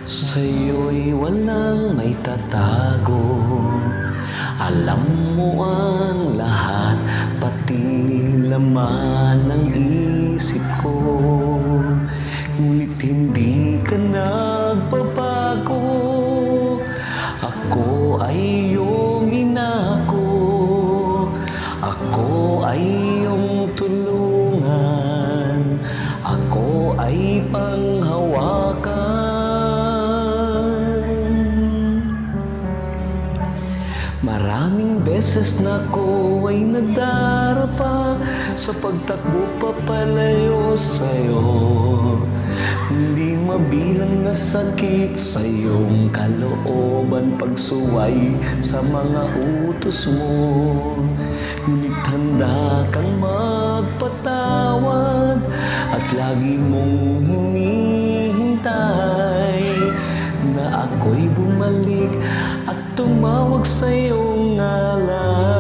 Sa'yo'y walang may tatago. Alam mo ang lahat, pati laman ng isip ko. Ngunit hindi ka nagbabago. Ako ay iyong inako. Ako ay iyong tulungan. Ako ay panghawakan. Maraming beses na ko ay nadarapa sa pagtakbo papalayo sa'yo. Hindi mabilang na sakit sa iyong kalooban, pagsuway sa mga utos mo. Ngunit handa kang magpatawad at lagi mong hinihintay na ako'y bumalik at tumawag sa iyong ngalan.